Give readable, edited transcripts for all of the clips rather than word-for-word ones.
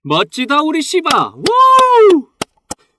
멋지다 우리 시바. 우!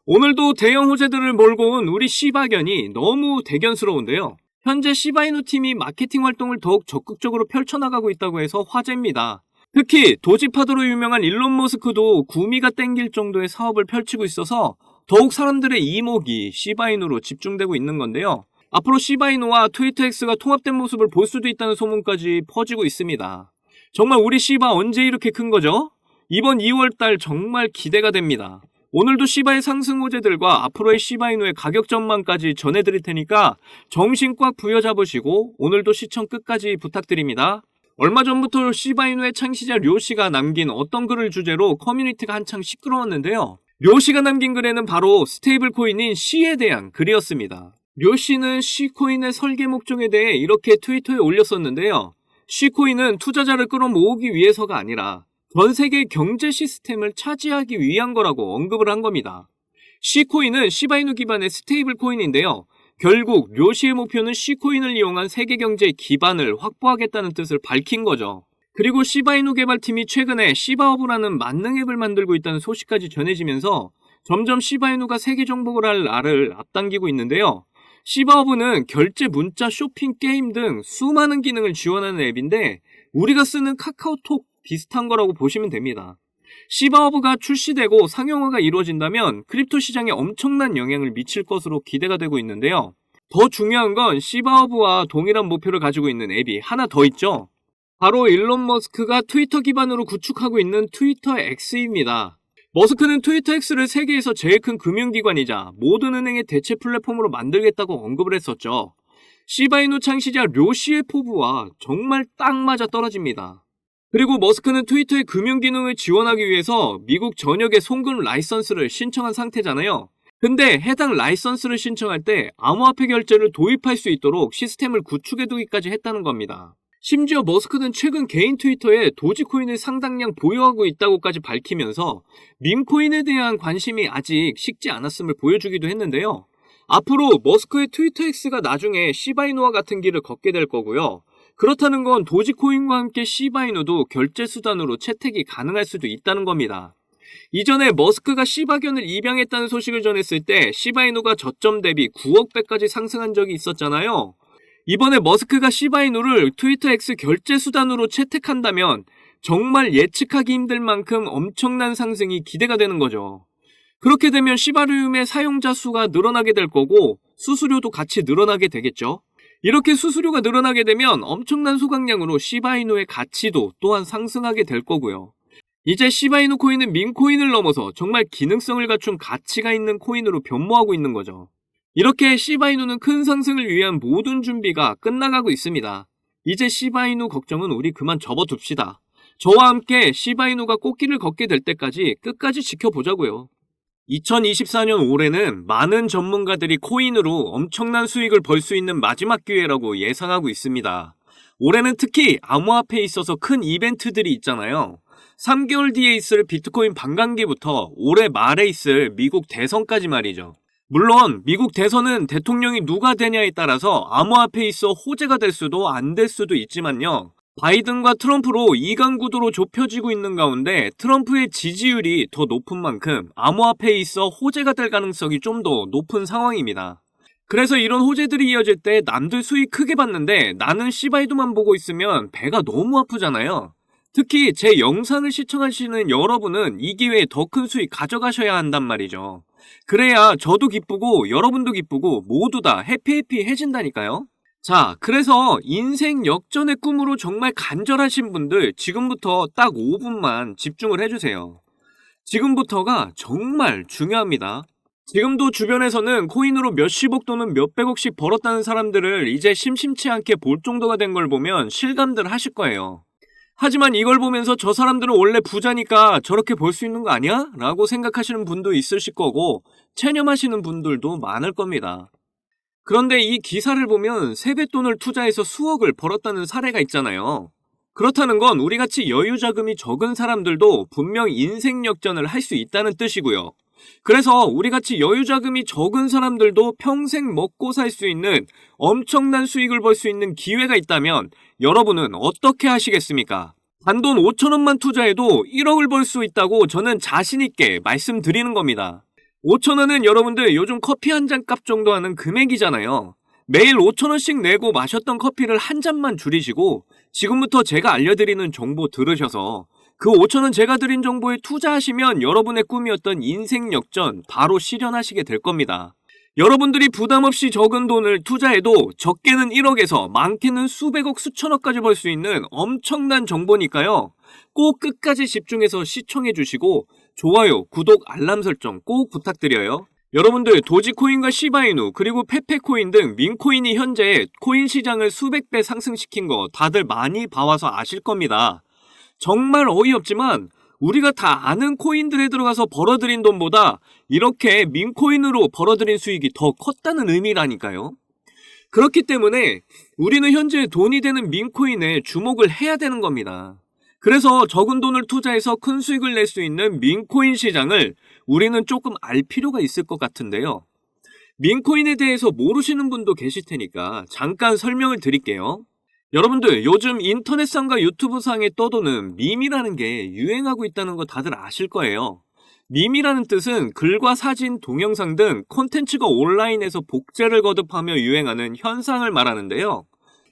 오늘도 대형 호재들을 몰고 온 우리 시바견이 너무 대견스러운데요. 현재 시바이누 팀이 마케팅 활동을 더욱 적극적으로 펼쳐나가고 있다고 해서 화제입니다. 특히 도지파도로 유명한 일론 머스크도 구미가 땡길 정도의 사업을 펼치고 있어서 더욱 사람들의 이목이 시바이누로 집중되고 있는 건데요. 앞으로 시바이누와 트위터X가 통합된 모습을 볼 수도 있다는 소문까지 퍼지고 있습니다. 정말 우리 시바 언제 이렇게 큰 거죠? 이번 2월달 정말 기대가 됩니다. 오늘도 시바의 상승 호재들과 앞으로의 시바이누의 가격 전망까지 전해드릴 테니까 정신 꽉 부여잡으시고 오늘도 시청 끝까지 부탁드립니다. 얼마 전부터 시바이누의 창시자 료씨가 남긴 어떤 글을 주제로 커뮤니티가 한창 시끄러웠는데요. 료씨가 남긴 글에는 바로 스테이블 코인인 C에 대한 글이었습니다. 료씨는 C코인의 설계 목적에 대해 이렇게 트위터에 올렸었는데요. C코인은 투자자를 끌어모으기 위해서가 아니라 전 세계 경제 시스템을 차지하기 위한 거라고 언급을 한 겁니다. C코인은 시바이누 기반의 스테이블 코인인데요. 결국 료시의 목표는 C코인을 이용한 세계 경제의 기반을 확보하겠다는 뜻을 밝힌 거죠. 그리고 시바이누 개발팀이 최근에 시바허브라는 만능 앱을 만들고 있다는 소식까지 전해지면서 점점 시바이누가 세계 정복을 할 날을 앞당기고 있는데요. 시바허브는 결제, 문자, 쇼핑, 게임 등 수많은 기능을 지원하는 앱인데 우리가 쓰는 카카오톡 비슷한 거라고 보시면 됩니다. 시바허브가 출시되고 상용화가 이루어진다면 크립토 시장에 엄청난 영향을 미칠 것으로 기대가 되고 있는데요. 더 중요한 건 시바허브와 동일한 목표를 가지고 있는 앱이 하나 더 있죠. 바로 일론 머스크가 트위터 기반으로 구축하고 있는 트위터 X입니다. 머스크는 트위터 X를 세계에서 제일 큰 금융기관이자 모든 은행의 대체 플랫폼으로 만들겠다고 언급을 했었죠. 시바이누 창시자 료시의 포부와 정말 딱 맞아 떨어집니다. 그리고 머스크는 트위터의 금융 기능을 지원하기 위해서 미국 전역의 송금 라이선스를 신청한 상태잖아요. 근데 해당 라이선스를 신청할 때 암호화폐 결제를 도입할 수 있도록 시스템을 구축해두기까지 했다는 겁니다. 심지어 머스크는 최근 개인 트위터에 도지코인을 상당량 보유하고 있다고까지 밝히면서 밈코인에 대한 관심이 아직 식지 않았음을 보여주기도 했는데요. 앞으로 머스크의 트위터 X가 나중에 시바이누와 같은 길을 걷게 될 거고요. 그렇다는 건 도지코인과 함께 시바이누도 결제 수단으로 채택이 가능할 수도 있다는 겁니다. 이전에 머스크가 시바견을 입양했다는 소식을 전했을 때 시바이누가 저점 대비 9억 배까지 상승한 적이 있었잖아요. 이번에 머스크가 시바이누를 트위터 X 결제 수단으로 채택한다면 정말 예측하기 힘들 만큼 엄청난 상승이 기대가 되는 거죠. 그렇게 되면 시바리움의 사용자 수가 늘어나게 될 거고 수수료도 같이 늘어나게 되겠죠. 이렇게 수수료가 늘어나게 되면 엄청난 소각량으로 시바이누의 가치도 또한 상승하게 될 거고요. 이제 시바이누 코인은 밈코인을 넘어서 정말 기능성을 갖춘 가치가 있는 코인으로 변모하고 있는 거죠. 이렇게 시바이누는 큰 상승을 위한 모든 준비가 끝나가고 있습니다. 이제 시바이누 걱정은 우리 그만 접어둡시다. 저와 함께 시바이누가 꽃길을 걷게 될 때까지 끝까지 지켜보자고요. 2024년 올해는 많은 전문가들이 코인으로 엄청난 수익을 벌 수 있는 마지막 기회라고 예상하고 있습니다. 올해는 특히 암호화폐에 있어서 큰 이벤트들이 있잖아요. 3개월 뒤에 있을 비트코인 반감기부터 올해 말에 있을 미국 대선까지 말이죠. 물론 미국 대선은 대통령이 누가 되냐에 따라서 암호화폐에 있어 호재가 될 수도 안 될 수도 있지만요. 바이든과 트럼프로 2강 구도로 좁혀지고 있는 가운데 트럼프의 지지율이 더 높은 만큼 암호화폐에 있어 호재가 될 가능성이 좀 더 높은 상황입니다. 그래서 이런 호재들이 이어질 때 남들 수익 크게 봤는데 나는 시바이두만 보고 있으면 배가 너무 아프잖아요. 특히 제 영상을 시청하시는 여러분은 이 기회에 더 큰 수익 가져가셔야 한단 말이죠. 그래야 저도 기쁘고 여러분도 기쁘고 모두 다 해피해진다니까요. 자, 그래서 인생 역전의 꿈으로 정말 간절하신 분들 지금부터 딱 5분만 집중을 해주세요. 지금부터가 정말 중요합니다. 지금도 주변에서는 코인으로 몇십억 또는 몇백억씩 벌었다는 사람들을 이제 심심치 않게 볼 정도가 된 걸 보면 실감들 하실 거예요. 하지만 이걸 보면서 저 사람들은 원래 부자니까 저렇게 벌 수 있는 거 아니야? 라고 생각하시는 분도 있으실 거고 체념하시는 분들도 많을 겁니다. 그런데 이 기사를 보면 세뱃돈을 투자해서 수억을 벌었다는 사례가 있잖아요. 그렇다는 건 우리같이 여유 자금이 적은 사람들도 분명 인생 역전을 할 수 있다는 뜻이고요. 그래서 우리같이 여유 자금이 적은 사람들도 평생 먹고 살 수 있는 엄청난 수익을 벌 수 있는 기회가 있다면 여러분은 어떻게 하시겠습니까? 단돈 5,000원만 투자해도 1억을 벌 수 있다고 저는 자신있게 말씀드리는 겁니다. 5,000원은 여러분들 요즘 커피 한 잔 값 정도 하는 금액이잖아요. 매일 5,000원씩 내고 마셨던 커피를 한 잔만 줄이시고 지금부터 제가 알려드리는 정보 들으셔서 그 5,000원 제가 드린 정보에 투자하시면 여러분의 꿈이었던 인생 역전 바로 실현하시게 될 겁니다. 여러분들이 부담없이 적은 돈을 투자해도 적게는 1억에서 많게는 수백억 수천억까지 벌 수 있는 엄청난 정보니까요. 꼭 끝까지 집중해서 시청해 주시고 좋아요, 구독, 알람 설정 꼭 부탁드려요. 여러분들 도지코인과 시바이누 그리고 페페코인 등 민코인이 현재 코인 시장을 수백 배 상승시킨 거 다들 많이 봐와서 아실 겁니다. 정말 어이없지만 우리가 다 아는 코인들에 들어가서 벌어들인 돈보다 이렇게 민코인으로 벌어들인 수익이 더 컸다는 의미라니까요. 그렇기 때문에 우리는 현재 돈이 되는 민코인에 주목을 해야 되는 겁니다. 그래서 적은 돈을 투자해서 큰 수익을 낼 수 있는 민코인 시장을 우리는 조금 알 필요가 있을 것 같은데요. 민코인에 대해서 모르시는 분도 계실 테니까 잠깐 설명을 드릴게요. 여러분들 요즘 인터넷상과 유튜브상에 떠도는 밈이라는 게 유행하고 있다는 거 다들 아실 거예요. 밈이라는 뜻은 글과 사진, 동영상 등 콘텐츠가 온라인에서 복제를 거듭하며 유행하는 현상을 말하는데요.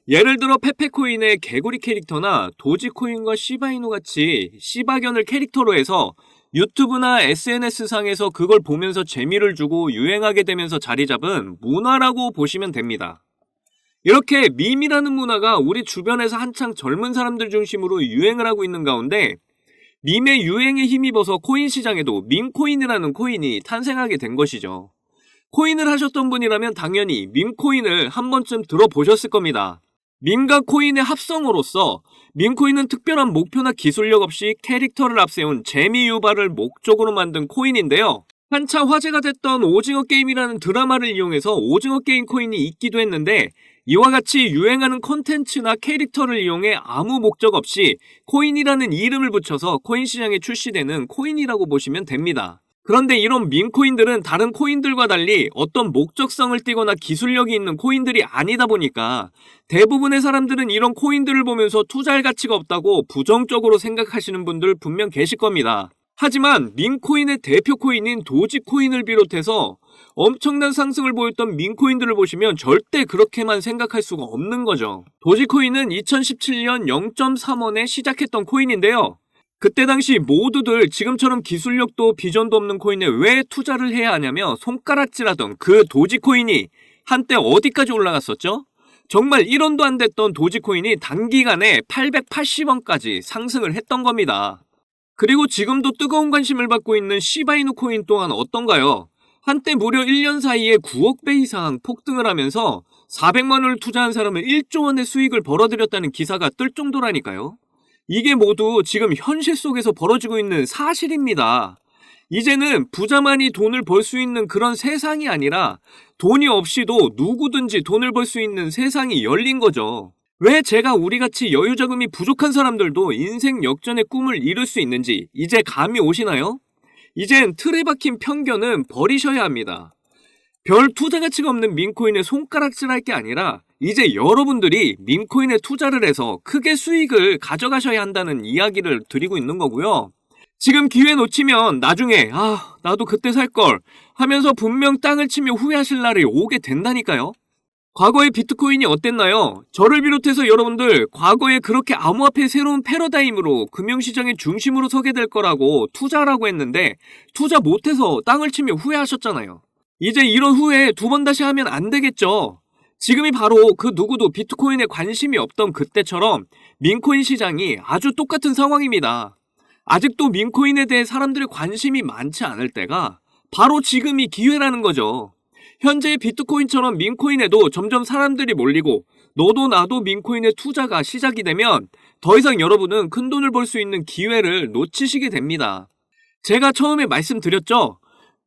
예를 들어 페페코인의 개구리 캐릭터나 도지코인과 시바이누 같이 시바견을 캐릭터로 해서 유튜브나 SNS상에서 그걸 보면서 재미를 주고 유행하게 되면서 자리 잡은 문화라고 보시면 됩니다. 이렇게 밈이라는 문화가 우리 주변에서 한창 젊은 사람들 중심으로 유행을 하고 있는 가운데 밈의 유행에 힘입어서 코인 시장에도 밈코인이라는 코인이 탄생하게 된 것이죠. 코인을 하셨던 분이라면 당연히 밈코인을 한 번쯤 들어보셨을 겁니다. 밈과 코인의 합성어로서 밈코인은 특별한 목표나 기술력 없이 캐릭터를 앞세운 재미 유발을 목적으로 만든 코인인데요. 한차 화제가 됐던 오징어 게임이라는 드라마를 이용해서 오징어 게임 코인이 있기도 했는데 이와 같이 유행하는 콘텐츠나 캐릭터를 이용해 아무 목적 없이 코인이라는 이름을 붙여서 코인 시장에 출시되는 코인이라고 보시면 됩니다. 그런데 이런 밈코인들은 다른 코인들과 달리 어떤 목적성을 띠거나 기술력이 있는 코인들이 아니다 보니까 대부분의 사람들은 이런 코인들을 보면서 투자할 가치가 없다고 부정적으로 생각하시는 분들 분명 계실 겁니다. 하지만 밈코인의 대표 코인인 도지코인을 비롯해서 엄청난 상승을 보였던 밈코인들을 보시면 절대 그렇게만 생각할 수가 없는 거죠. 도지코인은 2017년 0.3원에 시작했던 코인인데요. 그때 당시 모두들 지금처럼 기술력도 비전도 없는 코인에 왜 투자를 해야 하냐며 손가락질하던 그 도지코인이 한때 어디까지 올라갔었죠? 정말 1원도 안 됐던 도지코인이 단기간에 880원까지 상승을 했던 겁니다. 그리고 지금도 뜨거운 관심을 받고 있는 시바이누 코인 또한 어떤가요? 한때 무려 1년 사이에 9억 배 이상 폭등을 하면서 400만 원을 투자한 사람은 1조 원의 수익을 벌어들였다는 기사가 뜰 정도라니까요. 이게 모두 지금 현실 속에서 벌어지고 있는 사실입니다. 이제는 부자만이 돈을 벌 수 있는 그런 세상이 아니라 돈이 없이도 누구든지 돈을 벌 수 있는 세상이 열린 거죠. 왜 제가 우리같이 여유자금이 부족한 사람들도 인생 역전의 꿈을 이룰 수 있는지 이제 감이 오시나요? 이젠 틀에 박힌 편견은 버리셔야 합니다. 별 투자 가치가 없는 밈코인에 손가락질할 게 아니라 이제 여러분들이 밈코인에 투자를 해서 크게 수익을 가져가셔야 한다는 이야기를 드리고 있는 거고요. 지금 기회 놓치면 나중에 나도 그때 살걸 하면서 분명 땅을 치며 후회하실 날이 오게 된다니까요. 과거의 비트코인이 어땠나요? 저를 비롯해서 여러분들 과거에 그렇게 암호화폐 새로운 패러다임으로 금융시장의 중심으로 서게 될 거라고 투자라고 했는데 투자 못해서 땅을 치며 후회하셨잖아요. 이제 이런 후회 두 번 다시 하면 안 되겠죠. 지금이 바로 그 누구도 비트코인에 관심이 없던 그때처럼 민코인 시장이 아주 똑같은 상황입니다. 아직도 민코인에 대해 사람들의 관심이 많지 않을 때가 바로 지금이 기회라는 거죠. 현재의 비트코인처럼 민코인에도 점점 사람들이 몰리고 너도 나도 민코인의 투자가 시작이 되면 더 이상 여러분은 큰 돈을 벌 수 있는 기회를 놓치시게 됩니다. 제가 처음에 말씀드렸죠?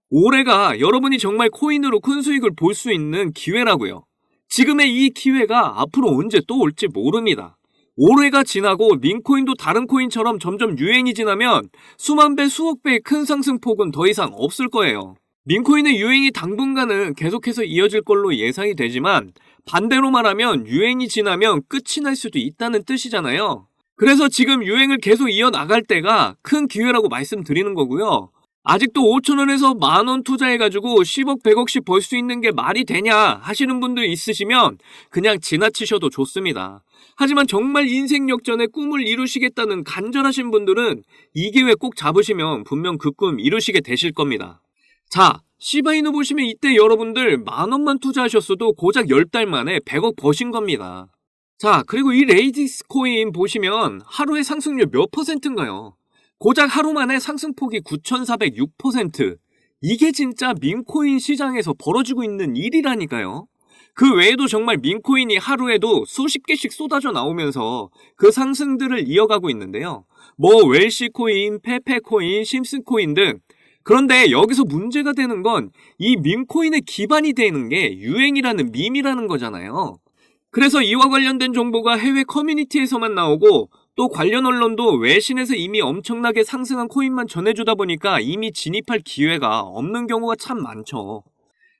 올해가 여러분이 정말 코인으로 큰 수익을 볼 수 있는 기회라고요. 지금의 이 기회가 앞으로 언제 또 올지 모릅니다. 올해가 지나고 민코인도 다른 코인처럼 점점 유행이 지나면 수만 배, 수억 배의 큰 상승폭은 더 이상 없을 거예요. 민코인의 유행이 당분간은 계속해서 이어질 걸로 예상이 되지만 반대로 말하면 유행이 지나면 끝이 날 수도 있다는 뜻이잖아요. 그래서 지금 유행을 계속 이어나갈 때가 큰 기회라고 말씀드리는 거고요. 아직도 5천원에서 만원 투자해가지고 10억, 100억씩 벌 수 있는 게 말이 되냐 하시는 분들 있으시면 그냥 지나치셔도 좋습니다. 하지만 정말 인생 역전의 꿈을 이루시겠다는 간절하신 분들은 이 기회 꼭 잡으시면 분명 그 꿈 이루시게 되실 겁니다. 자, 시바이누 보시면 이때 여러분들 만원만 투자하셨어도 고작 10달 만에 100억 버신 겁니다. 자, 그리고 이 레이디스 코인 보시면 하루의 상승률 몇 %인가요? 고작 하루 만에 상승폭이 9,406%. 이게 진짜 민코인 시장에서 벌어지고 있는 일이라니까요. 그 외에도 정말 민코인이 하루에도 수십 개씩 쏟아져 나오면서 그 상승들을 이어가고 있는데요. 뭐 웰시코인, 페페코인, 심슨코인 등. 그런데 여기서 문제가 되는 건 이 민코인의 기반이 되는 게 유행이라는 밈이라는 거잖아요. 그래서 이와 관련된 정보가 해외 커뮤니티에서만 나오고 또 관련 언론도 외신에서 이미 엄청나게 상승한 코인만 전해주다 보니까 이미 진입할 기회가 없는 경우가 참 많죠.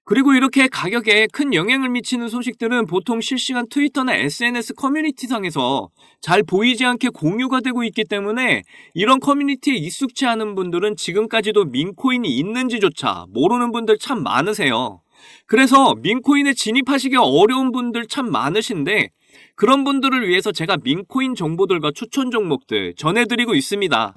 그리고 이렇게 가격에 큰 영향을 미치는 소식들은 보통 실시간 트위터나 SNS 커뮤니티상에서 잘 보이지 않게 공유가 되고 있기 때문에 이런 커뮤니티에 익숙치 않은 분들은 지금까지도 민코인이 있는지조차 모르는 분들 참 많으세요. 그래서 민코인에 진입하시기 어려운 분들 참 많으신데 그런 분들을 위해서 제가 민코인 정보들과 추천 종목들 전해드리고 있습니다.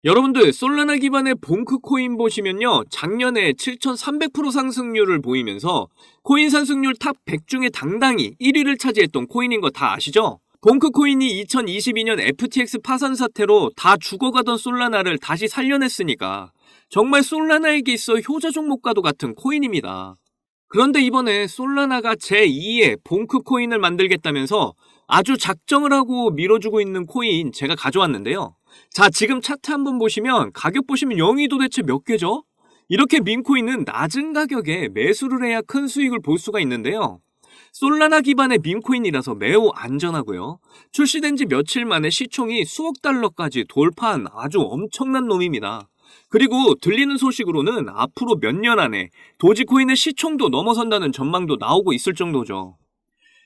여러분들 솔라나 기반의 봉크코인 보시면요, 작년에 7,300% 상승률을 보이면서 코인 상승률 탑 100 중에 당당히 1위를 차지했던 코인인 거 다 아시죠? 봉크코인이 2022년 FTX 파산 사태로 다 죽어가던 솔라나를 다시 살려냈으니까 정말 솔라나에게 있어 효자 종목과도 같은 코인입니다. 그런데 이번에 솔라나가 제2의 봉크코인을 만들겠다면서 아주 작정을 하고 밀어주고 있는 코인 제가 가져왔는데요. 자, 지금 차트 한번 보시면 가격 보시면 0이 도대체 몇 개죠? 이렇게 민코인은 낮은 가격에 매수를 해야 큰 수익을 볼 수가 있는데요. 솔라나 기반의 민코인이라서 매우 안전하고요. 출시된 지 며칠 만에 시총이 수억 달러까지 돌파한 아주 엄청난 놈입니다. 그리고 들리는 소식으로는 앞으로 몇 년 안에 도지코인의 시총도 넘어선다는 전망도 나오고 있을 정도죠.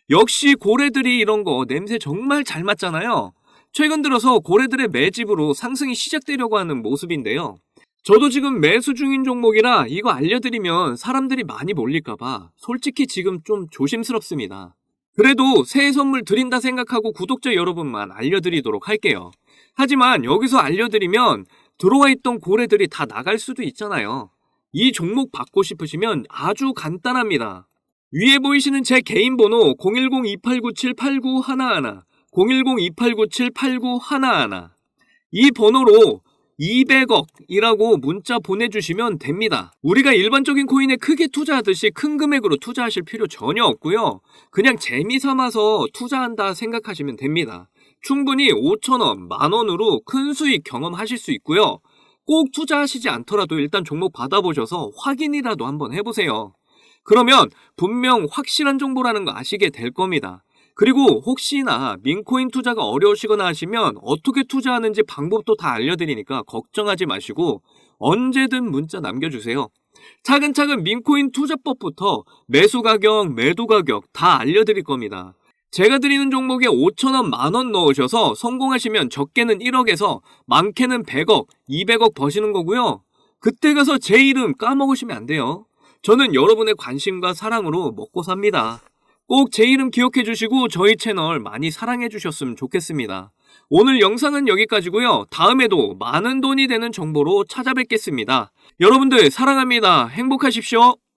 역시 고래들이 이런 거 냄새 정말 잘 맡잖아요. 최근 들어서 고래들의 매집으로 상승이 시작되려고 하는 모습인데요. 저도 지금 매수 중인 종목이라 이거 알려드리면 사람들이 많이 몰릴까봐 솔직히 지금 좀 조심스럽습니다. 그래도 새해 선물 드린다 생각하고 구독자 여러분만 알려드리도록 할게요. 하지만 여기서 알려드리면 들어와 있던 고래들이 다 나갈 수도 있잖아요. 이 종목 받고 싶으시면 아주 간단합니다. 위에 보이시는 제 개인 번호 010-2897-8911 010-2897-8911 이 번호로 200억이라고 문자 보내주시면 됩니다. 우리가 일반적인 코인에 크게 투자하듯이 큰 금액으로 투자하실 필요 전혀 없고요. 그냥 재미삼아서 투자한다 생각하시면 됩니다. 충분히 5천원, 만원으로 큰 수익 경험하실 수 있고요. 꼭 투자하시지 않더라도 일단 종목 받아보셔서 확인이라도 한번 해보세요. 그러면 분명 확실한 정보라는 거 아시게 될 겁니다. 그리고 혹시나 민코인 투자가 어려우시거나 하시면 어떻게 투자하는지 방법도 다 알려드리니까 걱정하지 마시고 언제든 문자 남겨주세요. 차근차근 민코인 투자법부터 매수 가격, 매도 가격 다 알려드릴 겁니다. 제가 드리는 종목에 5천원, 만원 넣으셔서 성공하시면 적게는 1억에서 많게는 100억, 200억 버시는 거고요. 그때 가서 제 이름 까먹으시면 안 돼요. 저는 여러분의 관심과 사랑으로 먹고 삽니다. 꼭 제 이름 기억해 주시고 저희 채널 많이 사랑해 주셨으면 좋겠습니다. 오늘 영상은 여기까지고요. 다음에도 많은 돈이 되는 정보로 찾아뵙겠습니다. 여러분들 사랑합니다. 행복하십시오.